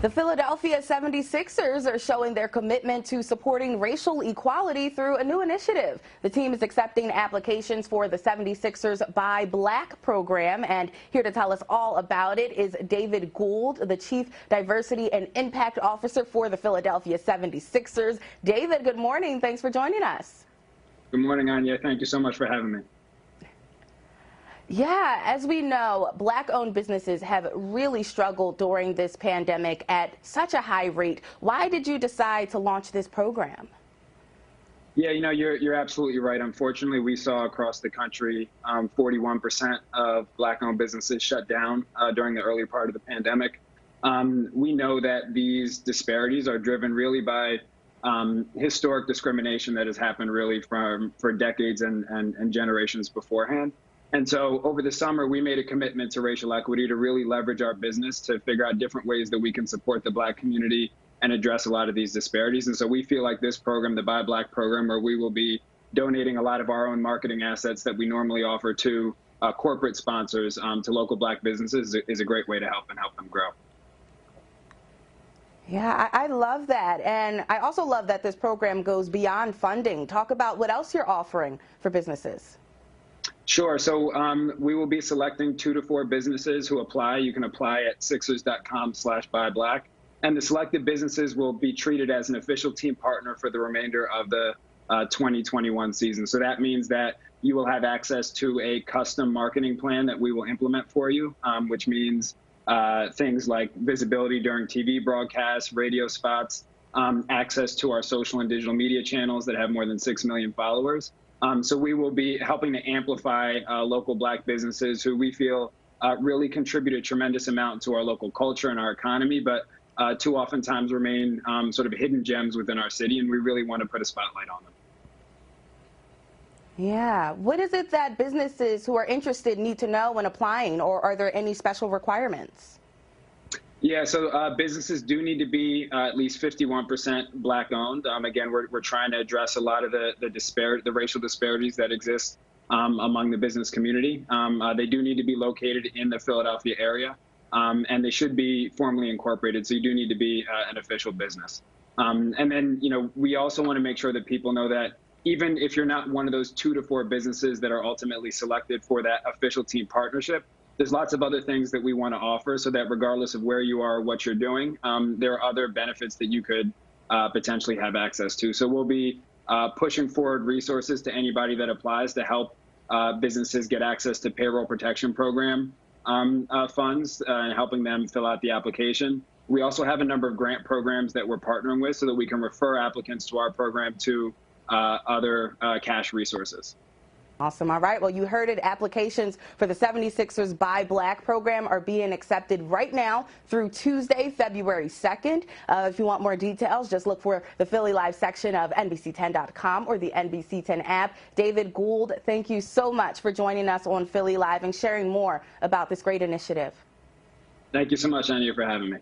The Philadelphia 76ers are showing their commitment to supporting racial equality through a new initiative. The team is accepting applications for the 76ers Buy Black program, and here to tell us all about it is David Gould, the Chief Diversity and Impact Officer for the Philadelphia 76ers. David, good morning. Thanks for joining us. Good morning, Aunyea. Thank you so much for having me. Yeah, as we know, Black-owned businesses have really struggled during this pandemic at such a high rate. Why did you decide to launch this program? Yeah, you're absolutely right. Unfortunately, we saw across the country 41% of Black-owned businesses shut down during the early part of the pandemic. We know that these disparities are driven really by historic discrimination that has happened really for decades and generations beforehand. And so over the summer, we made a commitment to racial equity to really leverage our business to figure out different ways that we can support the Black community and address a lot of these disparities. And so we feel like this program, the Buy Black program, where we will be donating a lot of our own marketing assets that we normally offer to corporate sponsors to local Black businesses, is a great way to help them grow. Yeah, I love that. And I also love that this program goes beyond funding. Talk about what else you're offering for businesses. Sure. So we will be selecting 2 to 4 businesses who apply. You can apply at sixers.com/buyblack. And the selected businesses will be treated as an official team partner for the remainder of the 2021 season. So that means that you will have access to a custom marketing plan that we will implement for you, which means things like visibility during TV broadcasts, radio spots, access to our social and digital media channels that have more than 6 million followers. So we will be helping to amplify local Black businesses who we feel really contribute a tremendous amount to our local culture and our economy, but too oftentimes remain sort of hidden gems within our city, and we really want to put a spotlight on them. Yeah. What is it that businesses who are interested need to know when applying, or are there any special requirements? Yeah, so businesses do need to be at least 51% Black-owned. Again, we're trying to address a lot of the racial disparities that exist among the business community. They do need to be located in the Philadelphia area, and they should be formally incorporated. So you do need to be an official business. And then, we also want to make sure that people know that even if you're not one of those 2 to 4 businesses that are ultimately selected for that official team partnership, there's lots of other things that we want to offer so that regardless of where you are or what you're doing, there are other benefits that you could potentially have access to. So we'll be pushing forward resources to anybody that applies to help businesses get access to payroll protection program funds and helping them fill out the application. We also have a number of grant programs that we're partnering with so that we can refer applicants to our program to other cash resources. Awesome. All right. Well, you heard it. Applications for the 76ers Buy Black program are being accepted right now through Tuesday, February 2nd. If you want more details, just look for the Philly Live section of NBC10.com or the NBC10 app. David Gould, thank you so much for joining us on Philly Live and sharing more about this great initiative. Thank you so much, Aunyea, for having me.